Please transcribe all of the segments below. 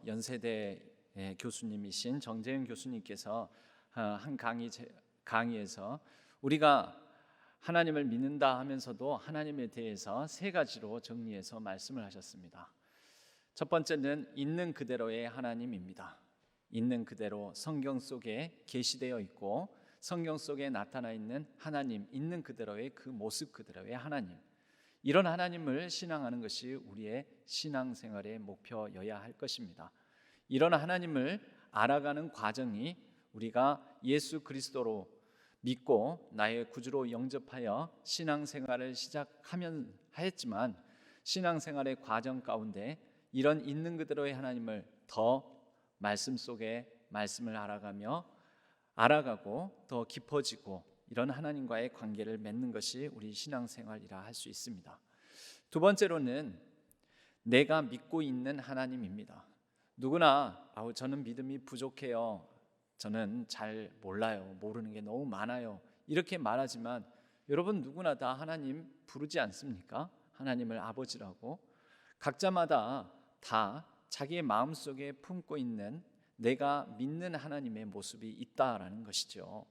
연세대 교수님이신 정재현 교수님께서 한 강의에서 우리가 하나님을 믿는다 하면서도 하나님에 대해서 세 가지로 정리해서 말씀을 하셨습니다. 첫 번째는 있는 그대로의 하나님입니다. 있는 그대로 성경 속에 계시되어 있고 성경 속에 나타나 있는 하나님, 있는 그대로의 그 모습 그대로의 하나님, 이런 하나님을 신앙하는 것이 우리의 신앙생활의 목표여야 할 것입니다. 이런 하나님을 알아가는 과정이 우리가 예수 그리스도로 믿고 나의 구주로 영접하여 신앙생활을 시작하면 하였지만, 신앙생활의 과정 가운데 이런 있는 그대로의 하나님을 더 말씀 속에 말씀을 알아가고 더 깊어지고 이런 하나님과의 관계를 맺는 것이 우리 신앙생활이라 할 수 있습니다. 두 번째로는 내가 믿고 있는 하나님입니다. 누구나 저는 믿음이 부족해요, 저는 잘 몰라요, 모르는 게 너무 많아요, 이렇게 말하지만 여러분 누구나 다 하나님 부르지 않습니까? 하나님을 아버지라고. 각자마다 다 자기의 마음속에 품고 있는 내가 믿는 하나님의 모습이 있다라는 것이죠.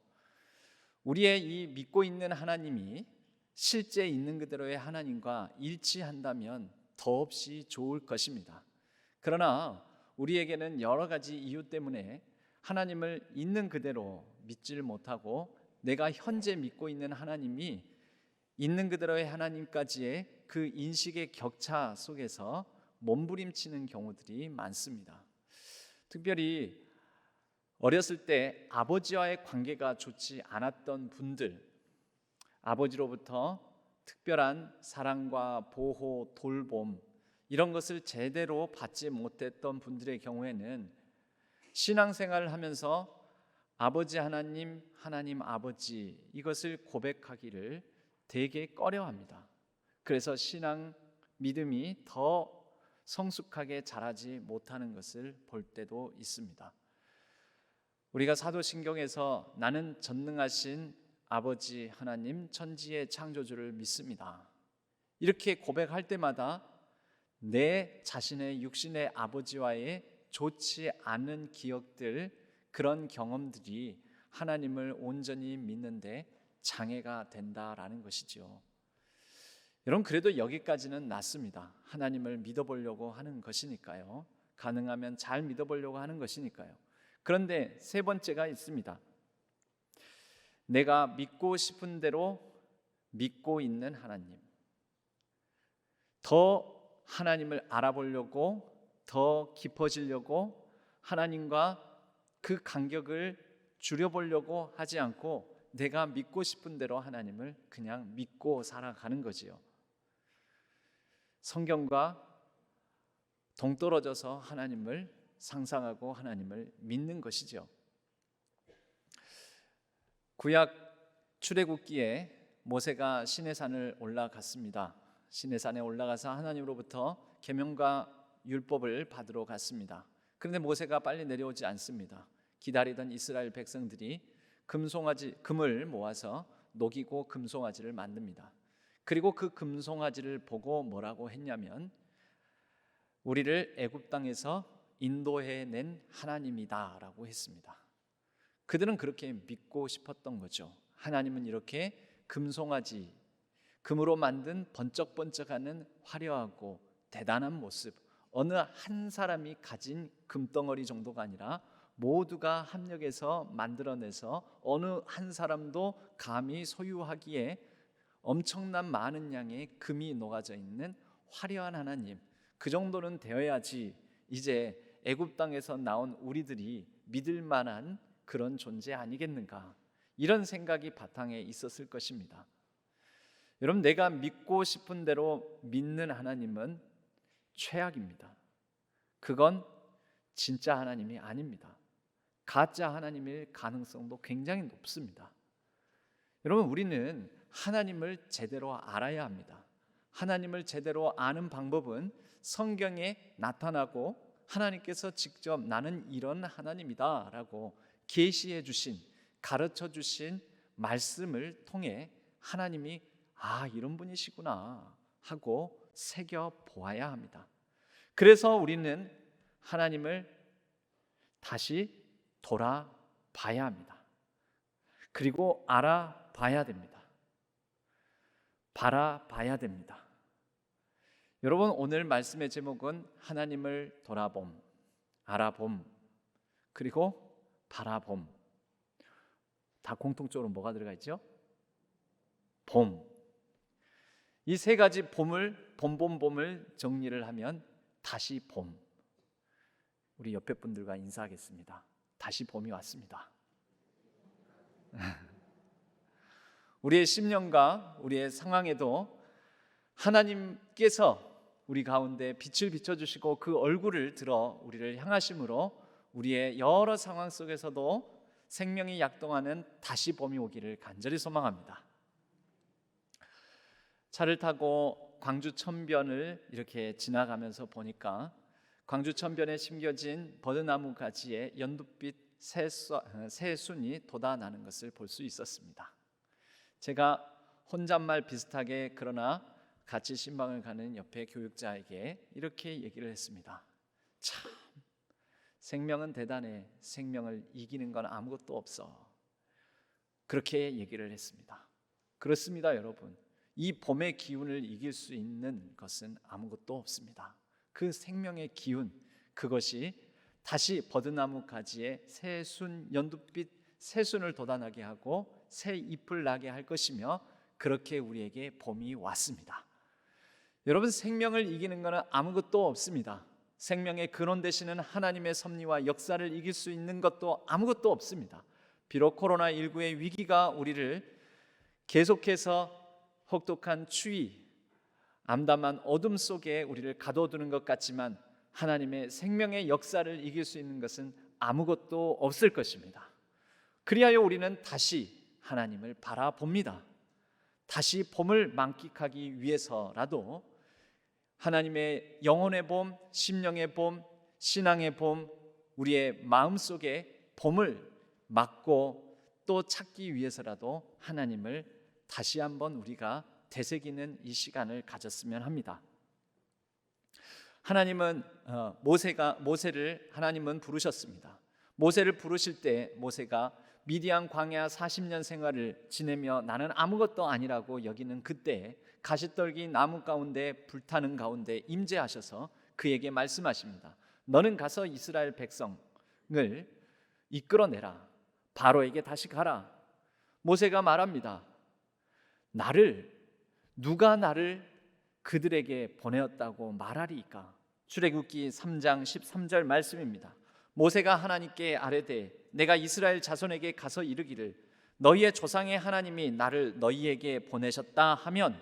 우리의 이 믿고 있는 하나님이 실제 있는 그대로의 하나님과 일치한다면 더없이 좋을 것입니다. 그러나 우리에게는 여러 가지 이유 때문에 하나님을 있는 그대로 믿지를 못하고 내가 현재 믿고 있는 하나님이 있는 그대로의 하나님까지의 그 인식의 격차 속에서 몸부림치는 경우들이 많습니다. 특별히 어렸을 때 아버지와의 관계가 좋지 않았던 분들, 아버지로부터 특별한 사랑과 보호, 돌봄 이런 것을 제대로 받지 못했던 분들의 경우에는 신앙생활을 하면서 아버지 하나님, 하나님 아버지 이것을 고백하기를 되게 꺼려합니다. 그래서 신앙 믿음이 더 성숙하게 자라지 못하는 것을 볼 때도 있습니다. 우리가 사도신경에서 나는 전능하신 아버지 하나님, 천지의 창조주를 믿습니다, 이렇게 고백할 때마다 내 자신의 육신의 아버지와의 좋지 않은 기억들, 그런 경험들이 하나님을 온전히 믿는데 장애가 된다라는 것이죠. 여러분, 그래도 여기까지는 낫습니다. 하나님을 믿어보려고 하는 것이니까요. 가능하면 잘 믿어보려고 하는 것이니까요. 그런데 세 번째가 있습니다. 내가 믿고 싶은 대로 믿고 있는 하나님. 더 하나님을 알아보려고, 더 깊어지려고 하나님과 그 간격을 줄여보려고 하지 않고 내가 믿고 싶은 대로 하나님을 그냥 믿고 살아가는 거지요. 성경과 동떨어져서 하나님을 상상하고 하나님을 믿는 것이죠. 구약 출애굽기에 모세가 시내산을 올라갔습니다. 시내산에 올라가서 하나님으로부터 계명과 율법을 받으러 갔습니다. 그런데 모세가 빨리 내려오지 않습니다. 기다리던 이스라엘 백성들이 금을 모아서 녹이고 금송아지를 만듭니다. 그리고 그 금송아지를 보고 뭐라고 했냐면 우리를 애굽 땅에서 인도해낸 하나님이다 라고 했습니다. 그들은 그렇게 믿고 싶었던 거죠. 하나님은 이렇게 금송아지, 금으로 만든 번쩍번쩍하는 화려하고 대단한 모습, 어느 한 사람이 가진 금덩어리 정도가 아니라 모두가 합력해서 만들어내서 어느 한 사람도 감히 소유하기에 엄청난 많은 양의 금이 녹아져 있는 화려한 하나님, 그 정도는 되어야지 이제 애굽 땅에서 나온 우리들이 믿을 만한 그런 존재 아니겠는가, 이런 생각이 바탕에 있었을 것입니다. 여러분, 내가 믿고 싶은 대로 믿는 하나님은 최악입니다. 그건 진짜 하나님이 아닙니다. 가짜 하나님일 가능성도 굉장히 높습니다. 여러분, 우리는 하나님을 제대로 알아야 합니다. 하나님을 제대로 아는 방법은 성경에 나타나고 하나님께서 직접 나는 이런 하나님이다 라고 계시해 주신, 가르쳐 주신 말씀을 통해 하나님이 이런 분이시구나 하고 새겨 보아야 합니다. 그래서 우리는 하나님을 다시 돌아봐야 합니다. 그리고 알아봐야 됩니다. 바라봐야 됩니다. 여러분, 오늘 말씀의 제목은 하나님을 돌아봄, 알아봄, 그리고 바라봄. 다 공통적으로 뭐가 들어가 있죠? 봄. 이 세 가지 봄을 봄을 정리를 하면 다시 봄. 우리 옆에 분들과 인사하겠습니다. 다시 봄이 왔습니다. 우리의 심령과 우리의 상황에도 하나님께서 우리 가운데 빛을 비춰주시고 그 얼굴을 들어 우리를 향하심으로 우리의 여러 상황 속에서도 생명이 약동하는 다시 봄이 오기를 간절히 소망합니다. 차를 타고 광주 천변을 이렇게 지나가면서 보니까 광주 천변에 심겨진 버드나무 가지에 연두빛 새순이 돋아나는 것을 볼 수 있었습니다. 제가 혼잣말 비슷하게 그러나 같이 신방을 가는 옆에 교육자에게 이렇게 얘기를 했습니다. 참, 생명은 대단해. 생명을 이기는 건 아무것도 없어. 그렇게 얘기를 했습니다. 그렇습니다, 여러분. 이 봄의 기운을 이길 수 있는 것은 아무것도 없습니다. 그 생명의 기운, 그것이 다시 버드나무 가지에 연두빛 새순을 돋아나게 하고 새 잎을 나게 할 것이며, 그렇게 우리에게 봄이 왔습니다. 여러분, 생명을 이기는 것은 아무것도 없습니다. 생명의 근원 되시는 하나님의 섭리와 역사를 이길 수 있는 것도 아무것도 없습니다. 비록 코로나19의 위기가 우리를 계속해서 혹독한 추위, 암담한 어둠 속에 우리를 가둬두는 것 같지만 하나님의 생명의 역사를 이길 수 있는 것은 아무것도 없을 것입니다. 그리하여 우리는 다시 하나님을 바라봅니다. 다시 봄을 만끽하기 위해서라도 하나님의 영혼의 봄, 심령의 봄, 신앙의 봄, 우리의 마음속에 봄을 막고 또 찾기 위해서라도 하나님을 다시 한번 우리가 되새기는 이 시간을 가졌으면 합니다. 하나님은 모세를 하나님은 부르셨습니다. 모세를 부르실 때 모세가 미디안 광야 40년 생활을 지내며 나는 아무것도 아니라고 여기는 그때 가시떨기 나무 가운데 불타는 가운데 임재하셔서 그에게 말씀하십니다. 너는 가서 이스라엘 백성을 이끌어내라. 바로에게 다시 가라. 모세가 말합니다. 누가 나를 그들에게 보내었다고 말하리이까? 출애굽기 3장 13절 말씀입니다. 모세가 하나님께 아뢰되 내가 이스라엘 자손에게 가서 이르기를 너희의 조상의 하나님이 나를 너희에게 보내셨다 하면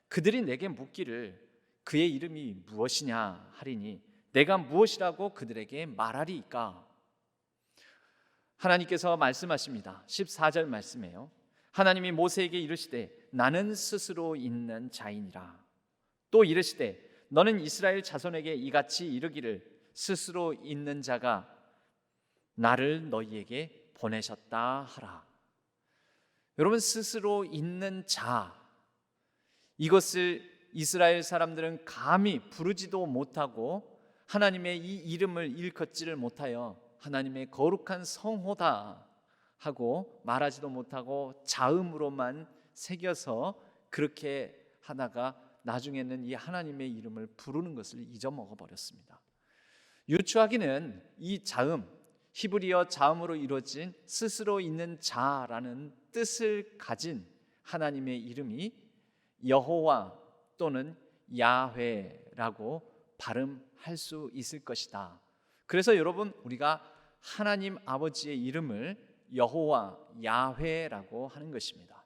그들이 내게 묻기를 그의 이름이 무엇이냐 하리니 내가 무엇이라고 그들에게 말하리이까? 하나님께서 말씀하십니다. 14절 말씀이에요. 하나님이 모세에게 이르시되 나는 스스로 있는 자이니라. 또 이르시되 너는 이스라엘 자손에게 이같이 이르기를 스스로 있는 자가 나를 너희에게 보내셨다 하라. 여러분, 스스로 있는 자, 이것을 이스라엘 사람들은 감히 부르지도 못하고 하나님의 이 이름을 일컫지를 못하여 하나님의 거룩한 성호다 하고 말하지도 못하고 자음으로만 새겨서 그렇게 하다가 나중에는 이 하나님의 이름을 부르는 것을 잊어먹어 버렸습니다. 유추하기는 이 자음, 히브리어 자음으로 이루어진 스스로 있는 자라는 뜻을 가진 하나님의 이름이 여호와 또는 야훼라고 발음할 수 있을 것이다. 그래서 여러분, 우리가 하나님 아버지의 이름을 여호와 야훼라고 하는 것입니다.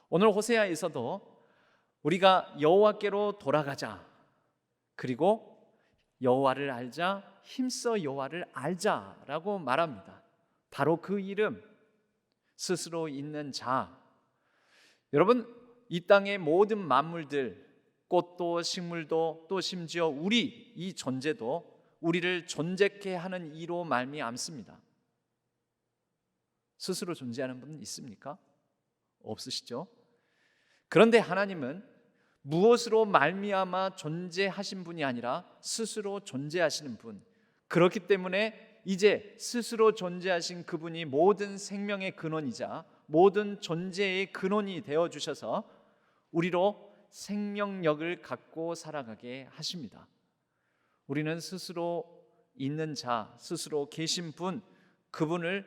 오늘 호세아에서도 우리가 여호와께로 돌아가자, 그리고 여호와를 알자, 힘써 여호와를 알자라고 말합니다. 바로 그 이름, 스스로 있는 자. 여러분, 이 땅의 모든 만물들, 꽃도 식물도 또 심지어 우리 이 존재도 우리를 존재케 하는 이로 말미암습니다. 스스로 존재하는 분은 있습니까? 없으시죠? 그런데 하나님은 무엇으로 말미암아 존재하신 분이 아니라 스스로 존재하시는 분, 그렇기 때문에 이제 스스로 존재하신 그분이 모든 생명의 근원이자 모든 존재의 근원이 되어 주셔서 우리로 생명력을 갖고 살아가게 하십니다. 우리는 스스로 있는 자, 스스로 계신 분, 그분을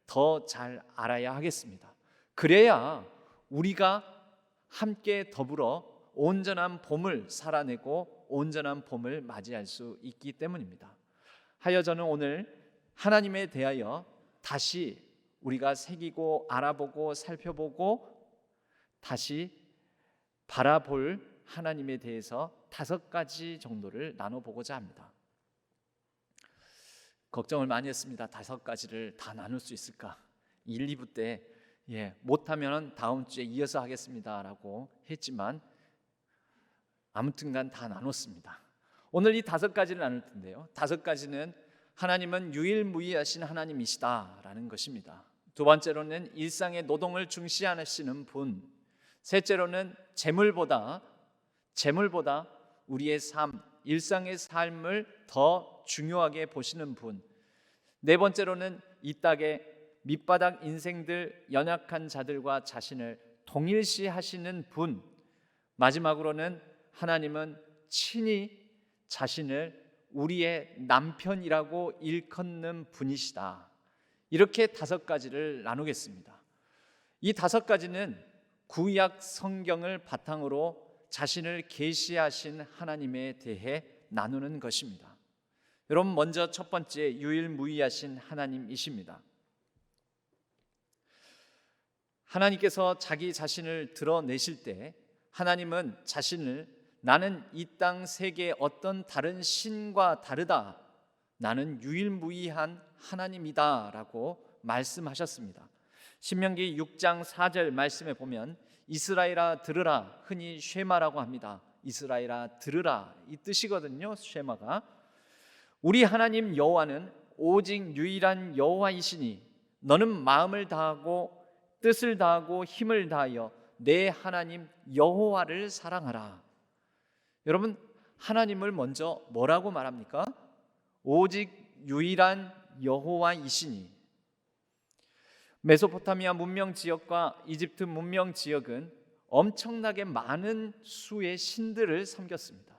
더 잘 알아야 하겠습니다. 그래야 우리가 함께 더불어 온전한 봄을 살아내고 온전한 봄을 맞이할 수 있기 때문입니다. 하여 저는 오늘 하나님에 대하여 다시 우리가 새기고 알아보고 살펴보고 다시 바라볼 하나님에 대해서 5가지 정도를 나눠보고자 합니다. 걱정을 많이 했습니다. 5가지를 다 나눌 수 있을까? 1, 2부 때 못하면 다음 주에 이어서 하겠습니다라고 했지만 아무튼간 다 나눴습니다. 오늘 이 5가지를 나눌 텐데요, 5가지는 하나님은 유일무이하신 하나님이시다라는 것입니다. 두 번째로는 일상의 노동을 중시하시는 분, 셋째로는 재물보다 우리의 삶, 일상의 삶을 더 중요하게 보시는 분, 네 번째로는 이 땅의 밑바닥 인생들, 연약한 자들과 자신을 동일시하시는 분, 마지막으로는 하나님은 친히 자신을 우리의 남편이라고 일컫는 분이시다. 이렇게 5가지를 나누겠습니다. 이 5가지는 구약 성경을 바탕으로 자신을 계시하신 하나님에 대해 나누는 것입니다. 여러분, 먼저 첫 번째, 유일무이하신 하나님이십니다. 하나님께서 자기 자신을 드러내실 때 하나님은 자신을 나는 이 땅 세계의 어떤 다른 신과 다르다, 나는 유일무이한 하나님이다 라고 말씀하셨습니다. 신명기 6장 4절 말씀에 보면 이스라엘아 들으라, 흔히 쉐마라고 합니다. 이스라엘아 들으라, 이 뜻이거든요. 쉐마가 우리 하나님 여호와는 오직 유일한 여호와이시니 너는 마음을 다하고 뜻을 다하고 힘을 다하여 내 하나님 여호와를 사랑하라. 여러분, 하나님을 먼저 뭐라고 말합니까? 오직 유일한 여호와이시니. 메소포타미아 문명 지역과 이집트 문명 지역은 엄청나게 많은 수의 신들을 섬겼습니다.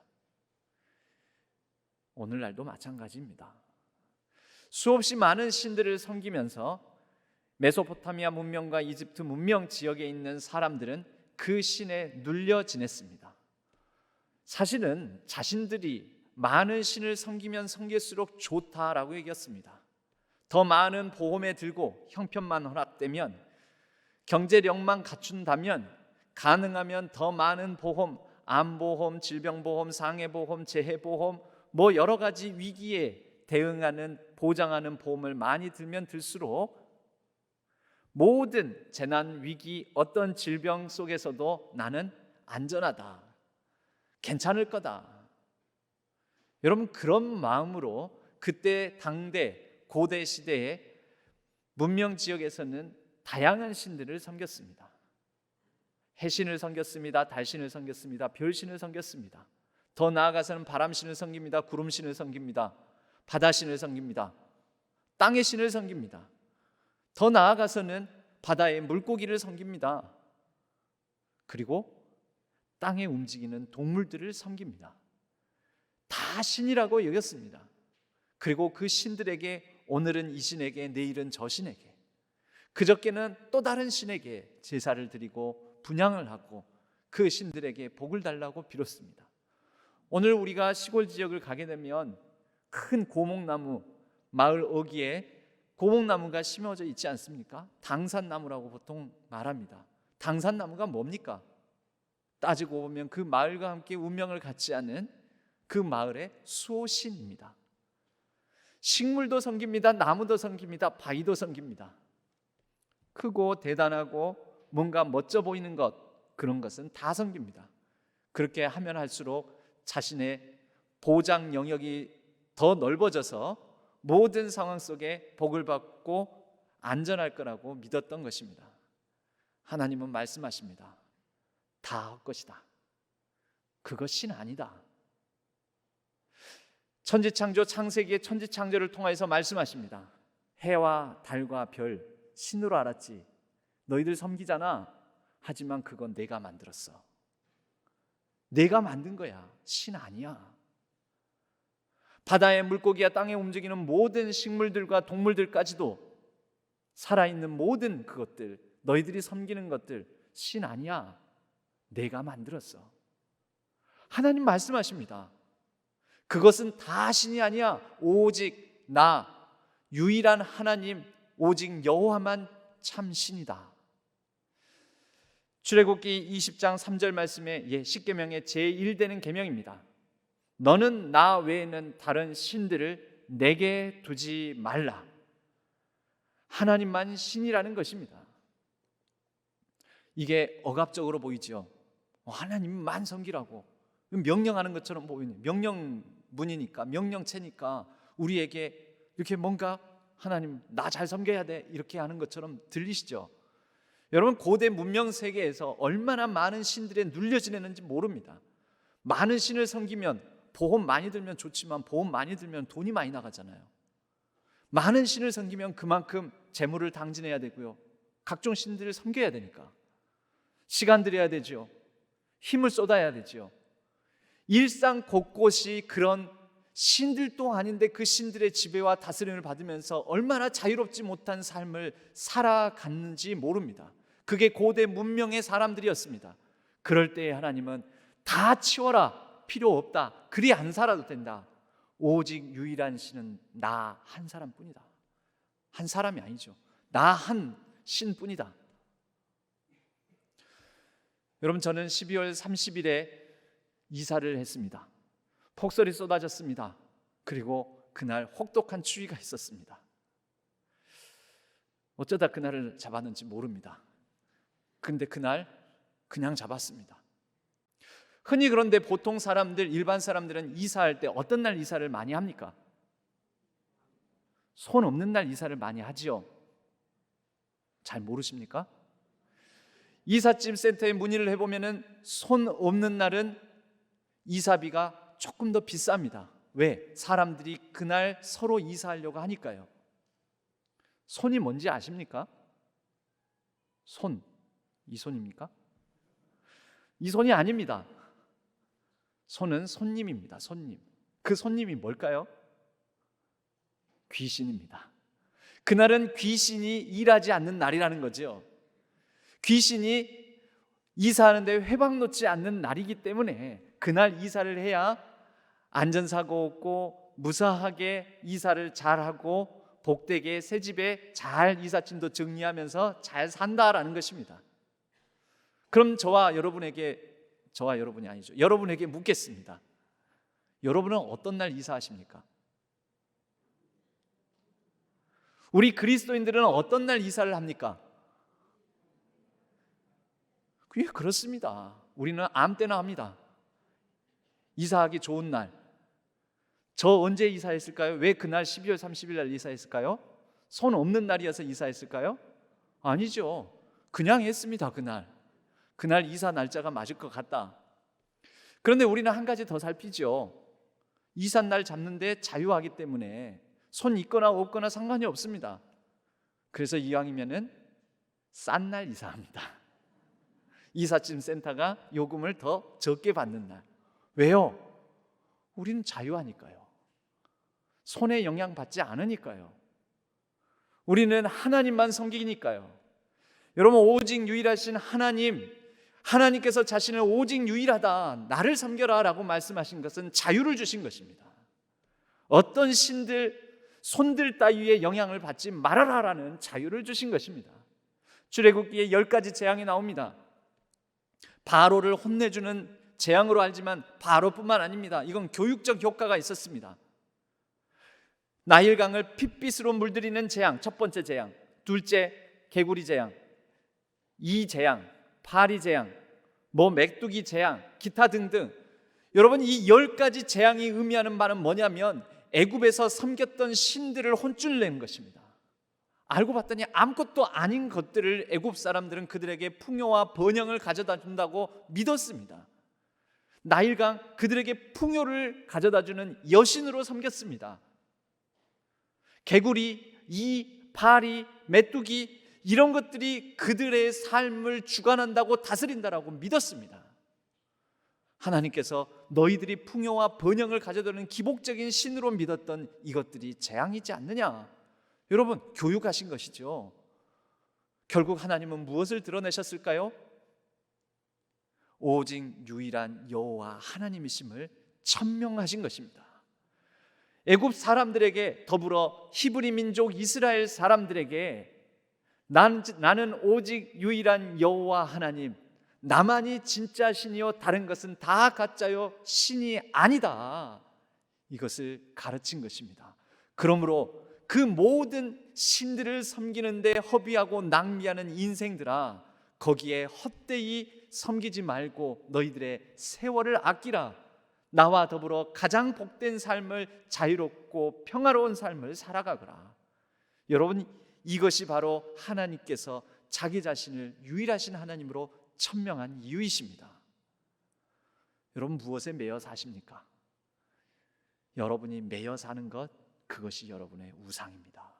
오늘날도 마찬가지입니다. 수없이 많은 신들을 섬기면서 메소포타미아 문명과 이집트 문명 지역에 있는 사람들은 그 신에 눌려 지냈습니다. 사실은 자신들이 많은 신을 섬기면 섬길수록 좋다라고 얘기했습니다. 더 많은 보험에 들고 형편만 허락되면, 경제력만 갖춘다면, 가능하면 더 많은 보험, 암보험, 질병보험, 상해보험, 재해보험, 여러 가지 위기에 대응하는, 보장하는 보험을 많이 들면 들수록 모든 재난, 위기, 어떤 질병 속에서도 나는 안전하다, 괜찮을 거다. 여러분, 그런 마음으로 그때 당대 고대 시대의 문명 지역에서는 다양한 신들을 섬겼습니다. 해신을 섬겼습니다. 달신을 섬겼습니다. 별신을 섬겼습니다. 더 나아가서는 바람신을 섬깁니다. 구름신을 섬깁니다. 바다신을 섬깁니다. 땅의 신을 섬깁니다. 더 나아가서는 바다의 물고기를 섬깁니다. 그리고 땅에 움직이는 동물들을 섬깁니다. 다 신이라고 여겼습니다. 그리고 그 신들에게 오늘은 이 신에게, 내일은 저 신에게, 그저께는 또 다른 신에게 제사를 드리고 분향을 하고 그 신들에게 복을 달라고 빌었습니다. 오늘 우리가 시골 지역을 가게 되면 큰 고목나무, 마을 어귀에 고목나무가 심어져 있지 않습니까? 당산나무라고 보통 말합니다. 당산나무가 뭡니까? 따지고 보면 그 마을과 함께 운명을 같이 하는 그 마을의 수호신입니다. 식물도 섬깁니다. 나무도 섬깁니다. 바위도 섬깁니다. 크고 대단하고 뭔가 멋져 보이는 것, 그런 것은 다 섬깁니다. 그렇게 하면 할수록 자신의 보장 영역이 더 넓어져서 모든 상황 속에 복을 받고 안전할 거라고 믿었던 것입니다. 하나님은 말씀하십니다. 다 헛것이다. 그것은 아니다. 천지창조 창세기의 천지창조를 통해서 말씀하십니다. 해와 달과 별 신으로 알았지. 너희들 섬기잖아. 하지만 그건 내가 만들었어. 내가 만든 거야. 신 아니야. 바다의 물고기와 땅에 움직이는 모든 식물들과 동물들까지도 살아있는 모든 그것들, 너희들이 섬기는 것들 신 아니야. 내가 만들었어. 하나님 말씀하십니다. 그것은 다 신이 아니야. 오직 나, 유일한 하나님, 오직 여호와만 참 신이다. 출애굽기 20장 3절 말씀에 십계명의 제1되는 계명입니다. 너는 나 외에는 다른 신들을 내게 두지 말라. 하나님만 신이라는 것입니다. 이게 억압적으로 보이죠. 하나님만 섬기라고 명령하는 것처럼 보이는, 명령문이니까, 명령체니까 우리에게 이렇게 뭔가 하나님 나 잘 섬겨야 돼 이렇게 하는 것처럼 들리시죠? 여러분, 고대 문명 세계에서 얼마나 많은 신들에 눌려 지내는지 모릅니다. 많은 신을 섬기면 보험 많이 들면 좋지만 보험 많이 들면 돈이 많이 나가잖아요. 많은 신을 섬기면 그만큼 재물을 당진해야 되고요. 각종 신들을 섬겨야 되니까 시간 들여야 되죠. 힘을 쏟아야 되죠. 일상 곳곳이 그런 신들도 아닌데 그 신들의 지배와 다스림을 받으면서 얼마나 자유롭지 못한 삶을 살아갔는지 모릅니다. 그게 고대 문명의 사람들이었습니다. 그럴 때에 하나님은 다 치워라, 필요 없다, 그리 안 살아도 된다. 오직 유일한 신은 나 한 사람뿐이다. 한 사람이 아니죠. 나 한 신뿐이다. 여러분, 저는 12월 30일에 이사를 했습니다. 폭설이 쏟아졌습니다. 그리고 그날 혹독한 추위가 있었습니다. 어쩌다 그날을 잡았는지 모릅니다. 근데 그날 그냥 잡았습니다. 흔히 그런데 보통 사람들, 일반 사람들은 이사할 때 어떤 날 이사를 많이 합니까? 손 없는 날 이사를 많이 하지요. 잘 모르십니까? 이삿짐 센터에 문의를 해보면 손 없는 날은 이사비가 조금 더 비쌉니다. 왜? 사람들이 그날 서로 이사하려고 하니까요. 손이 뭔지 아십니까? 손, 이 손입니까? 이 손이 아닙니다. 손은 손님입니다. 손님. 그 손님이 뭘까요? 귀신입니다. 그날은 귀신이 일하지 않는 날이라는 거죠. 귀신이 이사하는데 회방 놓지 않는 날이기 때문에 그날 이사를 해야 안전사고 없고 무사하게 이사를 잘하고 복되게 새 집에 잘 이삿짐도 정리하면서 잘 산다라는 것입니다. 그럼 저와 여러분에게 묻겠습니다. 여러분은 어떤 날 이사하십니까? 우리 그리스도인들은 어떤 날 이사를 합니까? 그게 그렇습니다. 우리는 아무 때나 합니다. 이사하기 좋은 날. 저 언제 이사했을까요? 왜 그날 12월 30일 날 이사했을까요? 손 없는 날이어서 이사했을까요? 아니죠. 그냥 했습니다. 그날 이사 날짜가 맞을 것 같다. 그런데 우리는 한 가지 더 살피죠. 이사 날 잡는데 자유하기 때문에 손 있거나 없거나 상관이 없습니다. 그래서 이왕이면은 싼 날 이사합니다. 이삿짐 센터가 요금을 더 적게 받는 날. 왜요? 우리는 자유하니까요. 손에 영향받지 않으니까요. 우리는 하나님만 섬기니까요. 여러분, 오직 유일하신 하나님께서 자신을 오직 유일하다, 나를 섬겨라 라고 말씀하신 것은 자유를 주신 것입니다. 어떤 손들 따위의 영향을 받지 말아라라는 자유를 주신 것입니다. 출애굽기에 10가지 재앙이 나옵니다. 바로를 혼내주는 재앙으로 알지만 바로뿐만 아닙니다. 이건 교육적 효과가 있었습니다. 나일강을 핏빛으로 물들이는 재앙, 첫 번째 재앙. 둘째, 개구리 재앙. 이 재앙, 파리 재앙, 메뚜기 재앙, 기타 등등. 여러분, 이 10가지 재앙이 의미하는 바는 뭐냐면 애굽에서 섬겼던 신들을 혼쭐 낸 것입니다. 알고 봤더니 아무것도 아닌 것들을 애굽 사람들은 그들에게 풍요와 번영을 가져다 준다고 믿었습니다. 나일강 그들에게 풍요를 가져다주는 여신으로 섬겼습니다. 개구리, 이, 파리, 메뚜기 이런 것들이 그들의 삶을 주관한다고 다스린다라고 믿었습니다. 하나님께서 너희들이 풍요와 번영을 가져다주는 기복적인 신으로 믿었던 이것들이 재앙이지 않느냐? 여러분, 교육하신 것이죠. 결국 하나님은 무엇을 드러내셨을까요? 오직 유일한 여호와 하나님이심을 천명하신 것입니다. 애굽 사람들에게 더불어 히브리 민족 이스라엘 사람들에게 나는 오직 유일한 여호와 하나님, 나만이 진짜 신이요 다른 것은 다 가짜요 신이 아니다, 이것을 가르친 것입니다. 그러므로 그 모든 신들을 섬기는데 허비하고 낭비하는 인생들아, 거기에 헛되이 섬기지 말고 너희들의 세월을 아끼라. 나와 더불어 가장 복된 삶을, 자유롭고 평화로운 삶을 살아가거라. 여러분, 이것이 바로 하나님께서 자기 자신을 유일하신 하나님으로 천명한 이유이십니다. 여러분, 무엇에 매여 사십니까? 여러분이 매여 사는 것, 그것이 여러분의 우상입니다.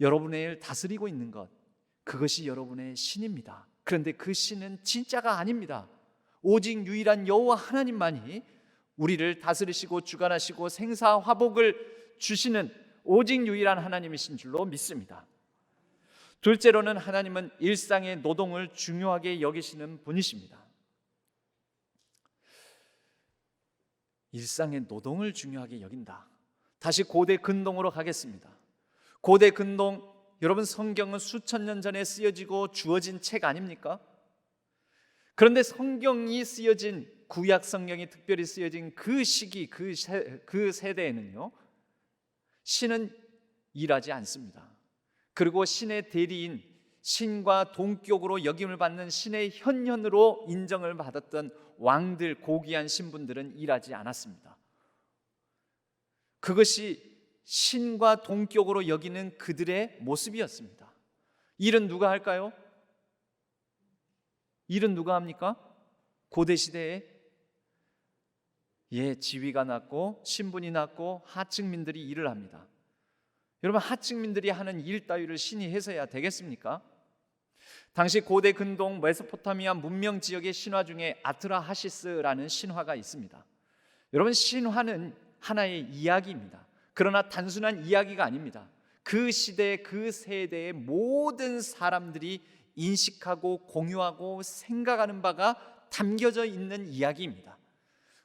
여러분의 일 다스리고 있는 것, 그것이 여러분의 신입니다. 그런데 그 신은 진짜가 아닙니다. 오직 유일한 여호와 하나님만이 우리를 다스리시고 주관하시고 생사화복을 주시는 오직 유일한 하나님이신 줄로 믿습니다. 둘째로는 하나님은 일상의 노동을 중요하게 여기시는 분이십니다. 일상의 노동을 중요하게 여긴다. 다시 고대 근동으로 가겠습니다. 고대 근동, 여러분, 성경은 수천 년 전에 쓰여지고 주어진 책 아닙니까? 그런데 성경이 쓰여진, 구약 성경이 특별히 쓰여진 그 시기, 그 세대에는요, 신은 일하지 않습니다. 그리고 신의 대리인, 신과 동격으로 역임을 받는 신의 현현으로 인정을 받았던 왕들, 고귀한 신분들은 일하지 않았습니다. 그것이 신과 동격으로 여기는 그들의 모습이었습니다. 일은 누가 할까요? 일은 누가 합니까? 고대 시대에 지위가 낮고 신분이 낮고 하층민들이 일을 합니다. 여러분, 하층민들이 하는 일 따위를 신이 해서야 되겠습니까? 당시 고대 근동 메소포타미아 문명 지역의 신화 중에 아트라하시스라는 신화가 있습니다. 여러분, 신화는 하나의 이야기입니다. 그러나 단순한 이야기가 아닙니다. 그 시대, 그 세대의 모든 사람들이 인식하고 공유하고 생각하는 바가 담겨져 있는 이야기입니다.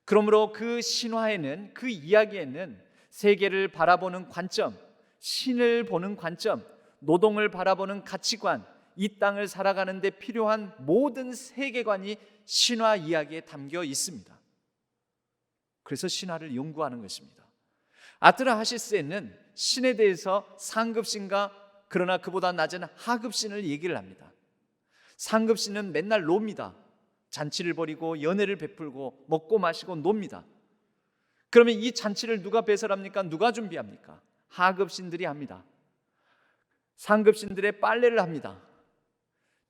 그러므로 그 신화에는, 그 이야기에는 세계를 바라보는 관점, 신을 보는 관점, 노동을 바라보는 가치관, 이 땅을 살아가는 데 필요한 모든 세계관이 신화 이야기에 담겨 있습니다. 그래서 신화를 연구하는 것입니다. 아트라하시스에는 신에 대해서 상급신과 그러나 그보다 낮은 하급신을 얘기를 합니다. 상급신은 맨날 놉니다. 잔치를 벌이고 연회를 베풀고 먹고 마시고 놉니다. 그러면 이 잔치를 누가 배설합니까? 누가 준비합니까? 하급신들이 합니다. 상급신들의 빨래를 합니다.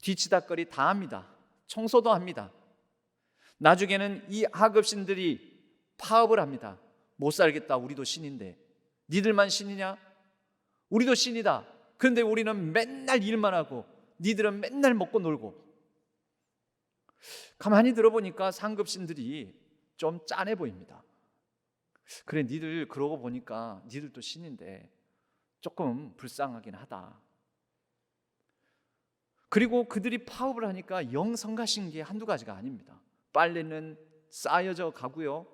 뒤치다거리 다 합니다. 청소도 합니다. 나중에는 이 하급신들이 파업을 합니다. 못 살겠다, 우리도 신인데. 니들만 신이냐? 우리도 신이다. 그런데 우리는 맨날 일만 하고 니들은 맨날 먹고 놀고. 가만히 들어보니까 상급신들이 좀 짠해 보입니다. 그래, 니들 그러고 보니까 니들도 신인데 조금 불쌍하긴 하다. 그리고 그들이 파업을 하니까 영 성가신 게 한두 가지가 아닙니다. 빨래는 쌓여져 가고요,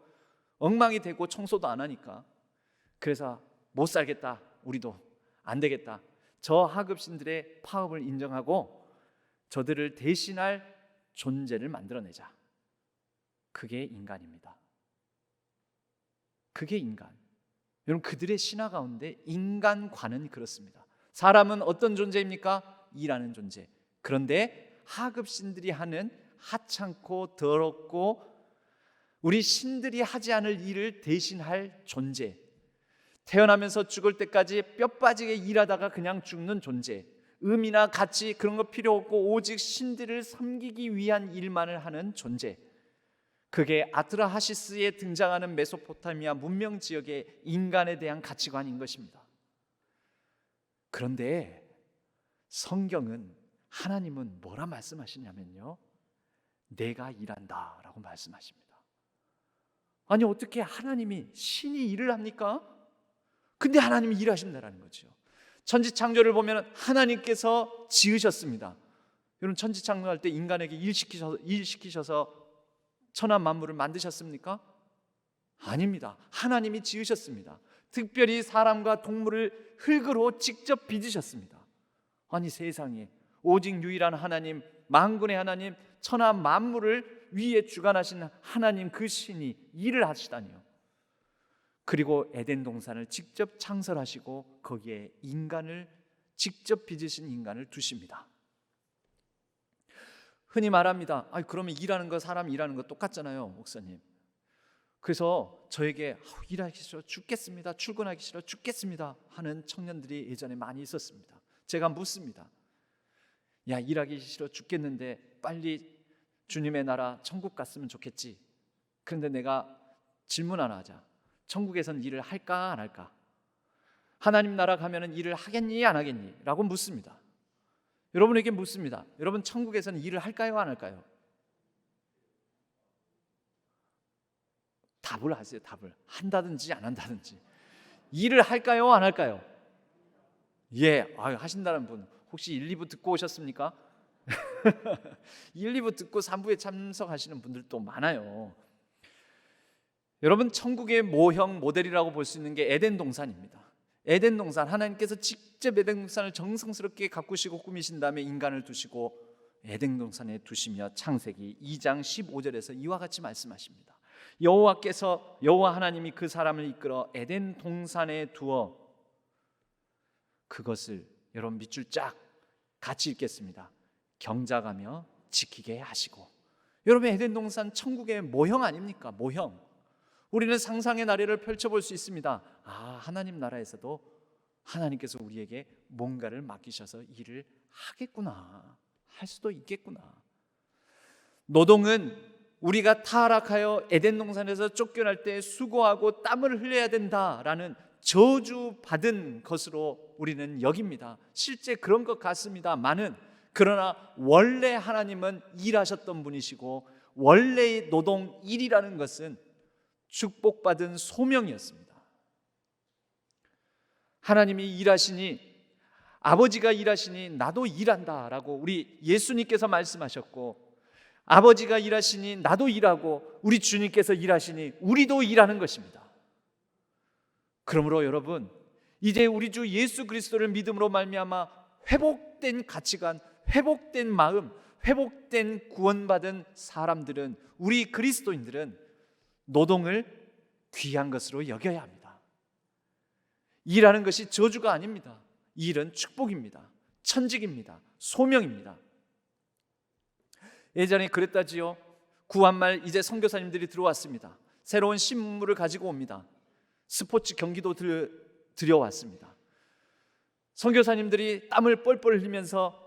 엉망이 되고 청소도 안 하니까. 그래서 못 살겠다, 우리도 안 되겠다. 저 하급신들의 파업을 인정하고 저들을 대신할 존재를 만들어내자. 그게 인간입니다. 그게 인간. 여러분, 그들의 신화 가운데 인간관은 그렇습니다. 사람은 어떤 존재입니까? 일하는 존재. 그런데 하급신들이 하는 하찮고 더럽고 우리 신들이 하지 않을 일을 대신할 존재, 태어나면서 죽을 때까지 뼈 빠지게 일하다가 그냥 죽는 존재, 의미나 가치 그런 거 필요 없고 오직 신들을 섬기기 위한 일만을 하는 존재, 그게 아트라하시스에 등장하는 메소포타미아 문명 지역의 인간에 대한 가치관인 것입니다. 그런데 성경은, 하나님은 뭐라 말씀하시냐면요, 내가 일한다 라고 말씀하십니다. 아니, 어떻게 하나님이, 신이 일을 합니까? 근데 하나님이 일하신다라는 거죠. 천지창조를 보면 하나님께서 지으셨습니다. 여러분, 천지창조할 때 인간에게 일시키셔서 천하 만물을 만드셨습니까? 아닙니다. 하나님이 지으셨습니다. 특별히 사람과 동물을 흙으로 직접 빚으셨습니다. 아니, 세상에 오직 유일한 하나님, 만군의 하나님, 천하 만물을 위에 주관하신 하나님, 그 신이 일을 하시다니요. 그리고 에덴 동산을 직접 창설하시고 거기에 인간을, 직접 빚으신 인간을 두십니다. 흔히 말합니다. 그러면 일하는 거, 사람 일하는 거 똑같잖아요, 목사님. 그래서 저에게 일하기 싫어 죽겠습니다, 출근하기 싫어 죽겠습니다 하는 청년들이 예전에 많이 있었습니다. 제가 묻습니다. 야, 일하기 싫어 죽겠는데 빨리 주님의 나라 천국 갔으면 좋겠지. 그런데 내가 질문 하나 하자. 천국에서는 일을 할까 안 할까? 하나님 나라 가면은 일을 하겠니 안 하겠니? 라고 묻습니다. 여러분에게 묻습니다. 여러분, 천국에서는 일을 할까요 안 할까요? 답을 하세요. 답을. 한다든지 안 한다든지. 일을 할까요 안 할까요? 예, 하신다는 분 혹시 1, 2부 듣고 오셨습니까? 1, 2부 듣고 3부에 참석하시는 분들도 많아요. 여러분, 천국의 모형, 모델이라고 볼 수 있는 게 에덴 동산입니다. 에덴 동산, 하나님께서 직접 에덴 동산을 정성스럽게 가꾸시고 꾸미신 다음에 인간을 두시고 에덴 동산에 두시며 창세기 2장 15절에서 이와 같이 말씀하십니다. 여호와 하나님이 그 사람을 이끌어 에덴 동산에 두어 그것을, 여러분 밑줄 쫙 같이 읽겠습니다. 경작하며 지키게 하시고. 여러분, 에덴 동산 천국의 모형 아닙니까? 모형. 우리는 상상의 나래를 펼쳐볼 수 있습니다. 하나님 나라에서도 하나님께서 우리에게 뭔가를 맡기셔서 일을 하겠구나, 할 수도 있겠구나. 노동은 우리가 타락하여 에덴 동산에서 쫓겨날 때 수고하고 땀을 흘려야 된다라는 저주받은 것으로 우리는 여깁니다. 실제 그런 것 같습니다만은, 그러나 원래 하나님은 일하셨던 분이시고 원래의 노동, 일이라는 것은 축복받은 소명이었습니다. 하나님이 일하시니, 아버지가 일하시니 나도 일한다 라고 우리 예수님께서 말씀하셨고, 아버지가 일하시니 나도 일하고 우리 주님께서 일하시니 우리도 일하는 것입니다. 그러므로 여러분, 이제 우리 주 예수 그리스도를 믿음으로 말미암아 회복된 가치관, 회복된 마음, 회복된 구원받은 사람들은, 우리 그리스도인들은 노동을 귀한 것으로 여겨야 합니다. 일하는 것이 저주가 아닙니다. 일은 축복입니다. 천직입니다. 소명입니다. 예전에 그랬다지요. 구한말 이제 선교사님들이 들어왔습니다. 새로운 신문물을 가지고 옵니다. 스포츠 경기도 들여왔습니다. 선교사님들이 땀을 뻘뻘 흘리면서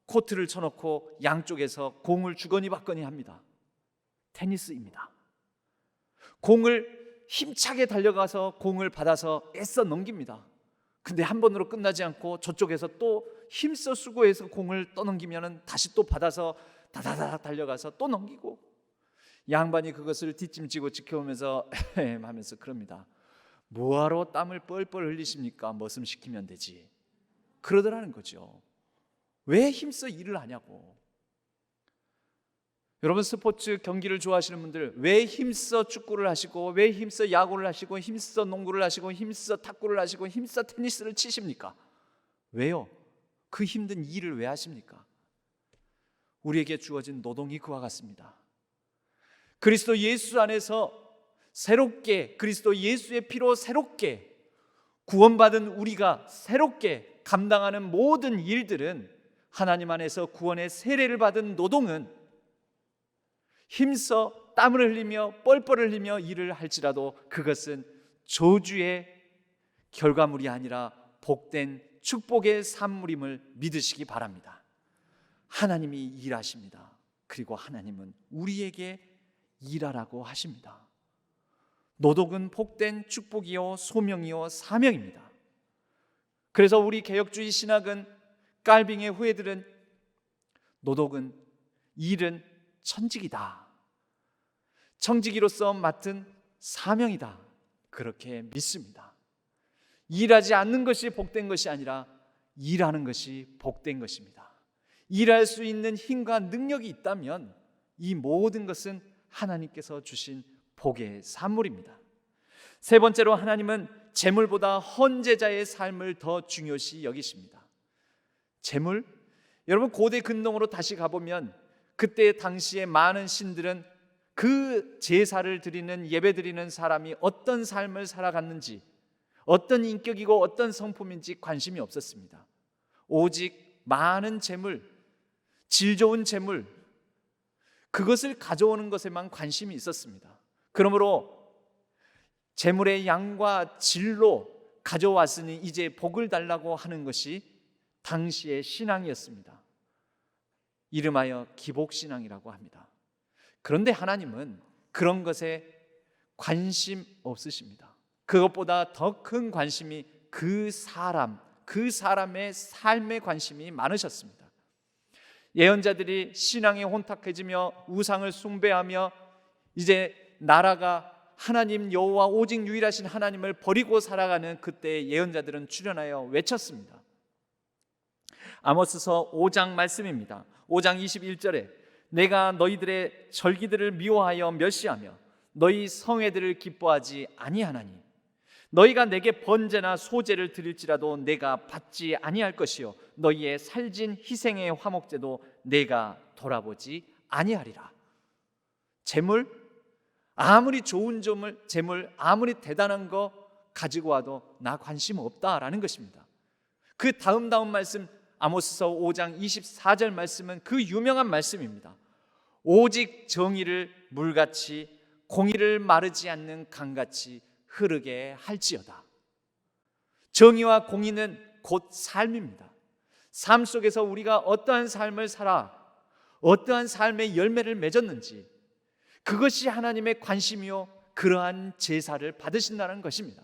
코트를 쳐놓고 양쪽에서 공을 주거니 받거니 합니다. 테니스입니다. 공을 힘차게 달려가서 공을 받아서 애써 넘깁니다. 근데 한 번으로 끝나지 않고 저쪽에서 또 힘써 수고해서 공을 떠넘기면 다시 또 받아서 다다닥 달려가서 또 넘기고, 양반이 그것을 뒷짐지고 지켜오면서 하면서 그럽니다. 뭐하러 땀을 뻘뻘 흘리십니까? 머슴시키면 되지. 그러더라는 거죠. 왜 힘써 일을 하냐고. 여러분, 스포츠 경기를 좋아하시는 분들, 왜 힘써 축구를 하시고, 왜 힘써 야구를 하시고, 힘써 농구를 하시고, 힘써 탁구를 하시고, 힘써 테니스를 치십니까? 왜요? 그 힘든 일을 왜 하십니까? 우리에게 주어진 노동이 그와 같습니다. 그리스도 예수 안에서 새롭게, 그리스도 예수의 피로 새롭게 구원받은 우리가 새롭게 감당하는 모든 일들은, 하나님 안에서 구원의 세례를 받은 노동은 힘써 땀을 흘리며 뻘뻘 흘리며 일을 할지라도 그것은 저주의 결과물이 아니라 복된 축복의 산물임을 믿으시기 바랍니다. 하나님이 일하십니다. 그리고 하나님은 우리에게 일하라고 하십니다. 노동은 복된 축복이요 소명이요 사명입니다. 그래서 우리 개혁주의 신학은 깔빙의 후예들은 노동은 일은 천직이다, 청지기로서 맡은 사명이다, 그렇게 믿습니다. 일하지 않는 것이 복된 것이 아니라 일하는 것이 복된 것입니다. 일할 수 있는 힘과 능력이 있다면 이 모든 것은 하나님께서 주신 복의 산물입니다. 세 번째로, 하나님은 재물보다 헌제자의 삶을 더 중요시 여기십니다. 재물, 여러분 고대 근동으로 다시 가보면 그때 당시에 많은 신들은 그 제사를 드리는, 예배 드리는 사람이 어떤 삶을 살아갔는지, 어떤 인격이고 어떤 성품인지 관심이 없었습니다. 오직 많은 재물, 질 좋은 재물, 그것을 가져오는 것에만 관심이 있었습니다. 그러므로 재물의 양과 질로 가져왔으니 이제 복을 달라고 하는 것이 당시의 신앙이었습니다. 이름하여 기복신앙이라고 합니다. 그런데 하나님은 그런 것에 관심 없으십니다. 그것보다 더 큰 관심이 그 사람의 삶에 관심이 많으셨습니다. 예언자들이 신앙에 혼탁해지며 우상을 숭배하며 이제 나라가 하나님 여호와 오직 유일하신 하나님을 버리고 살아가는 그때 예언자들은 출현하여 외쳤습니다. 아모스서 5장 말씀입니다. 5장 21절에 내가 너희들의 절기들을 미워하여 멸시하며 너희 성회들을 기뻐하지 아니하나니 너희가 내게 번제나 소제를 드릴지라도 내가 받지 아니할 것이요 너희의 살진 희생의 화목제도 내가 돌아보지 아니하리라. 재물, 아무리 좋은 재물, 아무리 대단한 거 가지고 와도 나 관심 없다라는 것입니다. 그 다음 말씀, 아모스서 5장 24절 말씀은 그 유명한 말씀입니다. 오직 정의를 물같이 공의를 마르지 않는 강같이 흐르게 할지어다. 정의와 공의는 곧 삶입니다. 삶 속에서 우리가 어떠한 삶을 살아 어떠한 삶의 열매를 맺었는지, 그것이 하나님의 관심이요 그러한 제사를 받으신다는 것입니다.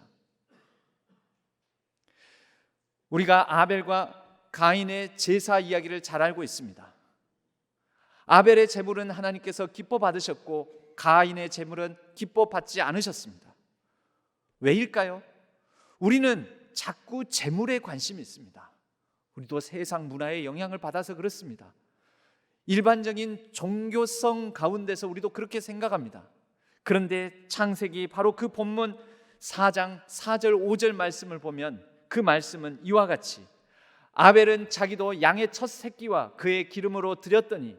우리가 아벨과 가인의 제사 이야기를 잘 알고 있습니다. 아벨의 제물은 하나님께서 기뻐 받으셨고 가인의 제물은 기뻐 받지 않으셨습니다. 왜일까요? 우리는 자꾸 제물에 관심이 있습니다. 우리도 세상 문화의 영향을 받아서 그렇습니다. 일반적인 종교성 가운데서 우리도 그렇게 생각합니다. 그런데 창세기 바로 그 본문 4장 4절 5절 말씀을 보면 그 말씀은 이와 같이 아벨은 자기도 양의 첫 새끼와 그의 기름으로 드렸더니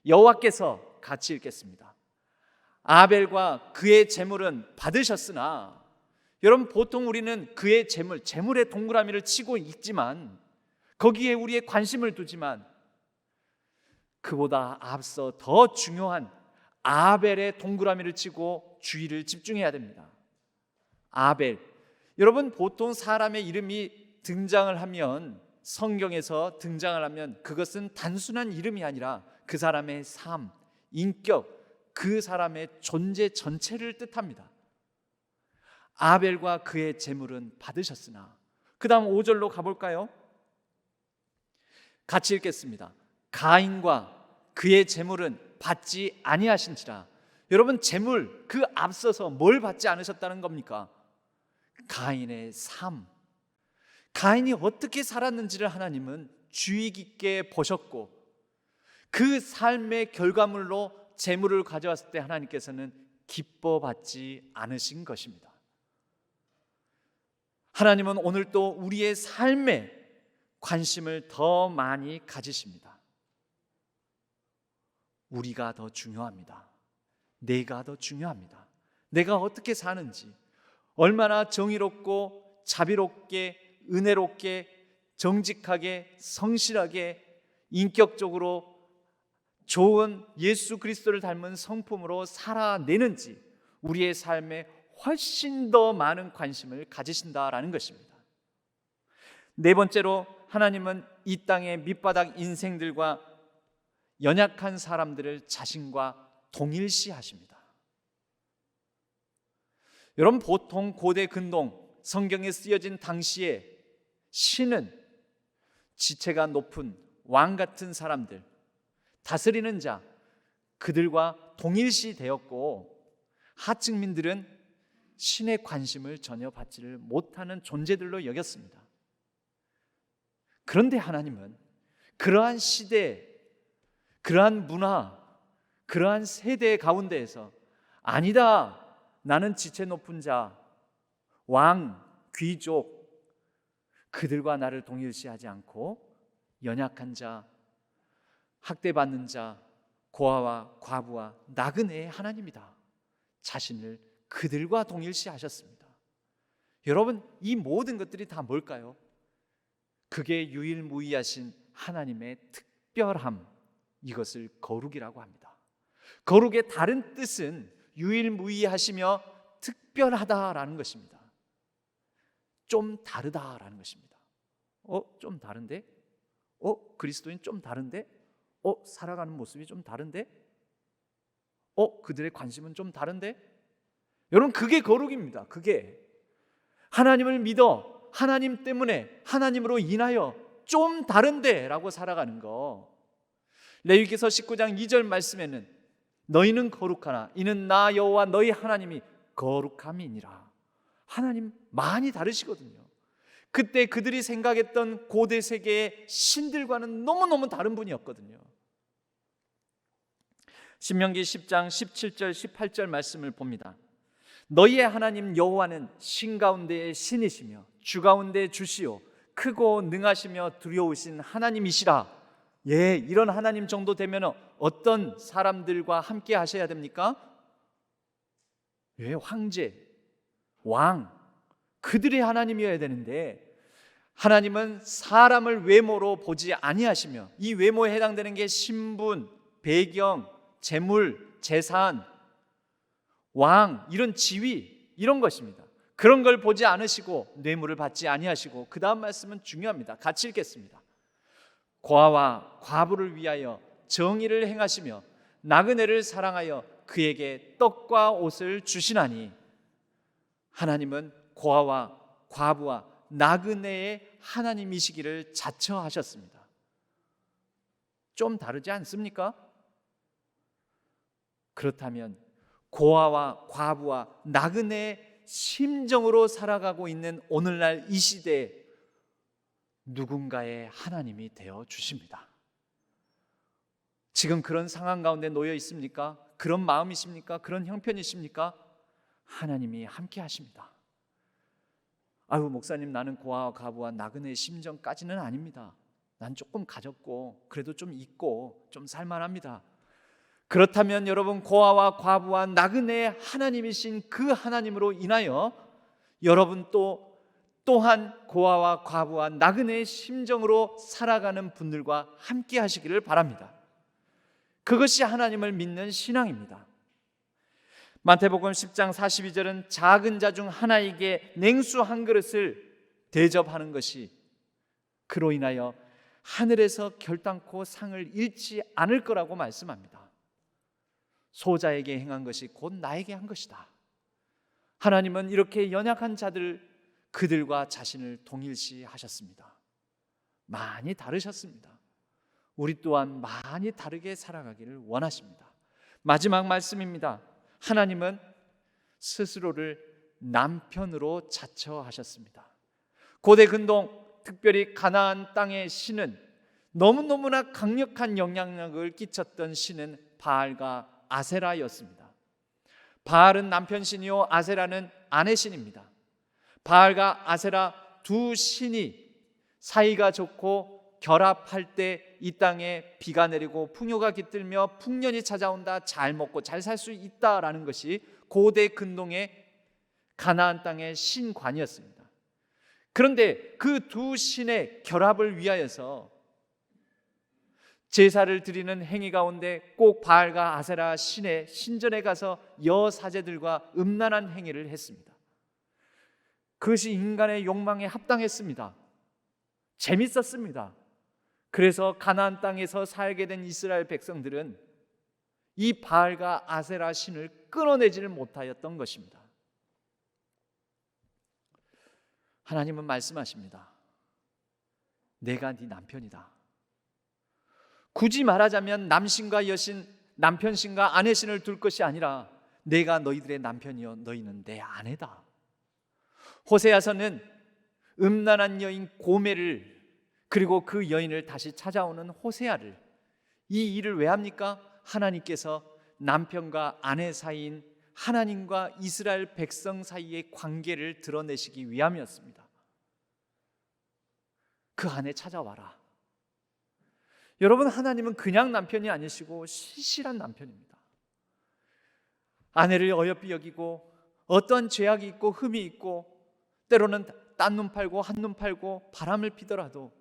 여호와께서, 같이 읽겠습니다. 아벨과 그의 제물은 받으셨으나, 여러분 보통 우리는 그의 제물의 동그라미를 치고 있지만 거기에 우리의 관심을 두지만 그보다 앞서 더 중요한 아벨의 동그라미를 치고 주의를 집중해야 됩니다. 아벨, 여러분 보통 사람의 이름이 등장을 하면, 성경에서 등장을 하면 그것은 단순한 이름이 아니라 그 사람의 삶, 인격, 그 사람의 존재 전체를 뜻합니다. 아벨과 그의 제물은 받으셨으나, 그 다음 5절로 가볼까요? 같이 읽겠습니다. 가인과 그의 제물은 받지 아니하신지라. 여러분 제물, 그 앞서서 뭘 받지 않으셨다는 겁니까? 가인의 삶, 가인이 어떻게 살았는지를 하나님은 주의 깊게 보셨고 그 삶의 결과물로 제물을 가져왔을 때 하나님께서는 기뻐 받지 않으신 것입니다. 하나님은 오늘도 우리의 삶에 관심을 더 많이 가지십니다. 우리가 더 중요합니다. 내가 더 중요합니다. 내가 어떻게 사는지, 얼마나 정의롭고 자비롭게 은혜롭게 정직하게 성실하게 인격적으로 좋은 예수 그리스도를 닮은 성품으로 살아내는지, 우리의 삶에 훨씬 더 많은 관심을 가지신다라는 것입니다. 네 번째로, 하나님은 이 땅의 밑바닥 인생들과 연약한 사람들을 자신과 동일시하십니다. 여러분, 보통 고대 근동 성경에 쓰여진 당시에 신은 지체가 높은 왕 같은 사람들, 다스리는 자, 그들과 동일시 되었고, 하층민들은 신의 관심을 전혀 받지를 못하는 존재들로 여겼습니다. 그런데 하나님은 그러한 시대, 그러한 문화, 그러한 세대 가운데에서 아니다, 나는 지체 높은 자, 왕, 귀족, 그들과 나를 동일시하지 않고 연약한 자, 학대받는 자, 고아와 과부와 나그네의 하나님이다, 자신을 그들과 동일시하셨습니다. 여러분, 이 모든 것들이 다 뭘까요? 그게 유일무이하신 하나님의 특별함, 이것을 거룩이라고 합니다. 거룩의 다른 뜻은 유일무이하시며 특별하다라는 것입니다. 좀 다르다라는 것입니다. 좀 다른데? 그리스도인 좀 다른데? 살아가는 모습이 좀 다른데? 그들의 관심은 좀 다른데? 여러분, 그게 거룩입니다. 그게 하나님을 믿어 하나님 때문에, 하나님으로 인하여 좀 다른데 라고 살아가는 거. 레위기서 19장 2절 말씀에는 너희는 거룩하나 이는 나 여호와 너희 하나님이 거룩함이니라. 하나님 많이 다르시거든요. 그때 그들이 생각했던 고대 세계의 신들과는 너무너무 다른 분이었거든요. 신명기 10장 17절 18절 말씀을 봅니다. 너희의 하나님 여호와는 신 가운데의 신이시며 주 가운데 주시오 크고 능하시며 두려우신 하나님이시라. 이런 하나님 정도 되면 어떤 사람들과 함께 하셔야 됩니까? 황제, 왕, 그들의 하나님이어야 되는데, 하나님은 사람을 외모로 보지 아니하시며, 이 외모에 해당되는 게 신분, 배경, 재물, 재산, 왕, 이런 지위, 이런 것입니다. 그런 걸 보지 않으시고 뇌물을 받지 아니하시고, 그 다음 말씀은 중요합니다. 같이 읽겠습니다. 고아와 과부를 위하여 정의를 행하시며 나그네를 사랑하여 그에게 떡과 옷을 주시나니, 하나님은 고아와 과부와 나그네의 하나님이시기를 자처하셨습니다. 좀 다르지 않습니까? 그렇다면 고아와 과부와 나그네의 심정으로 살아가고 있는 오늘날 이 시대에 누군가의 하나님이 되어 주십니다. 지금 그런 상황 가운데 놓여 있습니까? 그런 마음이십니까? 그런 형편이십니까? 하나님이 함께 하십니다. 목사님, 나는 고아와 과부와 나그네의 심정까지는 아닙니다. 난 조금 가졌고 그래도 좀 있고 좀 살만합니다. 그렇다면 여러분, 고아와 과부와 나그네의 하나님이신 그 하나님으로 인하여 여러분 또한 고아와 과부와 나그네의 심정으로 살아가는 분들과 함께 하시기를 바랍니다. 그것이 하나님을 믿는 신앙입니다. 마태복음 10장 42절은 작은 자 중 하나에게 냉수 한 그릇을 대접하는 것이 그로 인하여 하늘에서 결단코 상을 잃지 않을 거라고 말씀합니다. 소자에게 행한 것이 곧 나에게 한 것이다. 하나님은 이렇게 연약한 자들, 그들과 자신을 동일시 하셨습니다. 많이 다르셨습니다. 우리 또한 많이 다르게 살아가기를 원하십니다. 마지막 말씀입니다. 하나님은 스스로를 남편으로 자처하셨습니다. 고대 근동, 특별히 가나안 땅의 신은, 너무너무나 강력한 영향력을 끼쳤던 신은 바알과 아세라였습니다. 바알은 남편 신이요 아세라는 아내 신입니다. 바알과 아세라 두 신이 사이가 좋고 결합할 때 이 땅에 비가 내리고 풍요가 깃들며 풍년이 찾아온다, 잘 먹고 잘 살 수 있다라는 것이 고대 근동의 가나안 땅의 신관이었습니다. 그런데 그 두 신의 결합을 위하여서 제사를 드리는 행위 가운데 꼭 바알과 아세라 신의 신전에 가서 여사제들과 음란한 행위를 했습니다. 그것이 인간의 욕망에 합당했습니다. 재밌었습니다. 그래서 가나안 땅에서 살게 된 이스라엘 백성들은 이 바알과 아세라 신을 끊어내지를 못하였던 것입니다. 하나님은 말씀하십니다. 내가 네 남편이다. 굳이 말하자면 남신과 여신, 남편신과 아내신을 둘 것이 아니라 내가 너희들의 남편이요 너희는 내 아내다. 호세아서는 음란한 여인 고멜을, 그리고 그 여인을 다시 찾아오는 호세아를, 이 일을 왜 합니까? 하나님께서 남편과 아내 사이인 하나님과 이스라엘 백성 사이의 관계를 드러내시기 위함이었습니다. 그 안에 찾아와라. 여러분, 하나님은 그냥 남편이 아니시고 신실한 남편입니다. 아내를 어여삐 여기고 어떤 죄악이 있고 흠이 있고 때로는 딴 눈 팔고 한눈 팔고 바람을 피더라도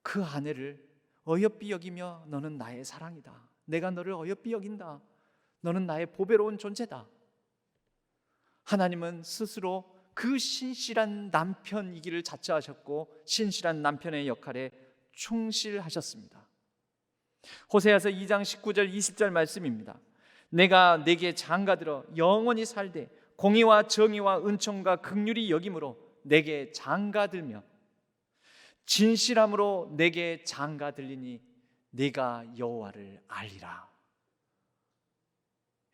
그 아내를 어여삐 여기며 너는 나의 사랑이다. 내가 너를 어여삐 여긴다. 너는 나의 보배로운 존재다. 하나님은 스스로 그 신실한 남편이기를 자처하셨고 신실한 남편의 역할에 충실하셨습니다. 호세아서 2장 19절 20절 말씀입니다. 내가 내게 장가들어 영원히 살되 공의와 정의와 은총과 긍휼이 여김으로 내게 장가들며 진실함으로 내게 장가들리니 네가 여호와를 알리라.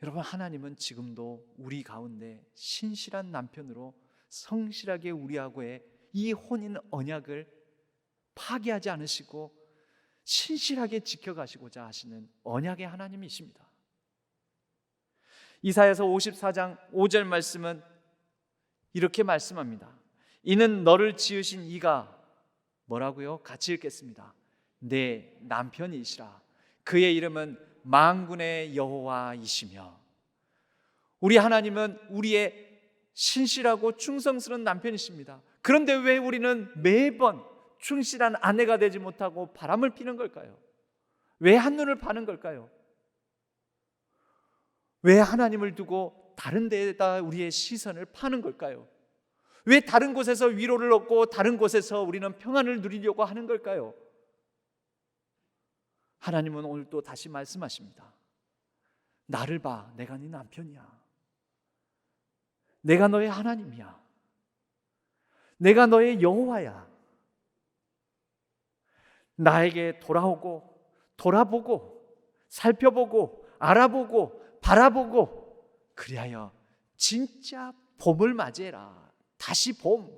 여러분, 하나님은 지금도 우리 가운데 신실한 남편으로 성실하게 우리하고의 이 혼인 언약을 파기하지 않으시고 신실하게 지켜가시고자 하시는 언약의 하나님이십니다. 이사야서 54장 5절 말씀은 이렇게 말씀합니다. 이는 너를 지으신 이가 뭐라고요? 같이 읽겠습니다. 내 남편이시라. 그의 이름은 만군의 여호와이시며. 우리 하나님은 우리의 신실하고 충성스러운 남편이십니다. 그런데 왜 우리는 매번 충실한 아내가 되지 못하고 바람을 피는 걸까요? 왜 한눈을 파는 걸까요? 왜 하나님을 두고 다른 데에다 우리의 시선을 파는 걸까요? 왜 다른 곳에서 위로를 얻고 다른 곳에서 우리는 평안을 누리려고 하는 걸까요? 하나님은 오늘 또 다시 말씀하십니다. 나를 봐, 내가 네 남편이야. 내가 너의 하나님이야. 내가 너의 여호와야. 나에게 돌아보고 살펴보고 알아보고 바라보고 그리하여 진짜 봄을 맞이해라. 다시 봄,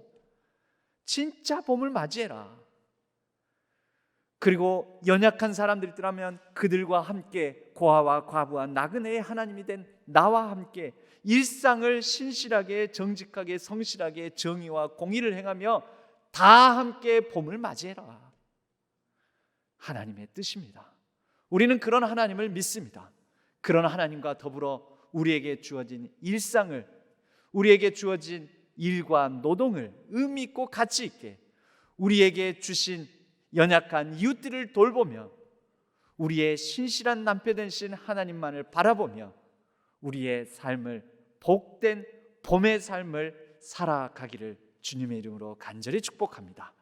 진짜 봄을 맞이해라. 그리고 연약한 사람들이 있더라면 그들과 함께 고아와 과부와 나그네의 하나님이 된 나와 함께 일상을 신실하게 정직하게 성실하게 정의와 공의를 행하며 다 함께 봄을 맞이해라. 하나님의 뜻입니다. 우리는 그런 하나님을 믿습니다. 그런 하나님과 더불어 우리에게 주어진 일상을, 우리에게 주어진 일과 노동을 의미 있고 가치 있게 우리에게 주신 연약한 이웃들을 돌보며 우리의 신실한 남편 되신 하나님만을 바라보며 우리의 삶을 복된 봄의 삶을 살아가기를 주님의 이름으로 간절히 축복합니다.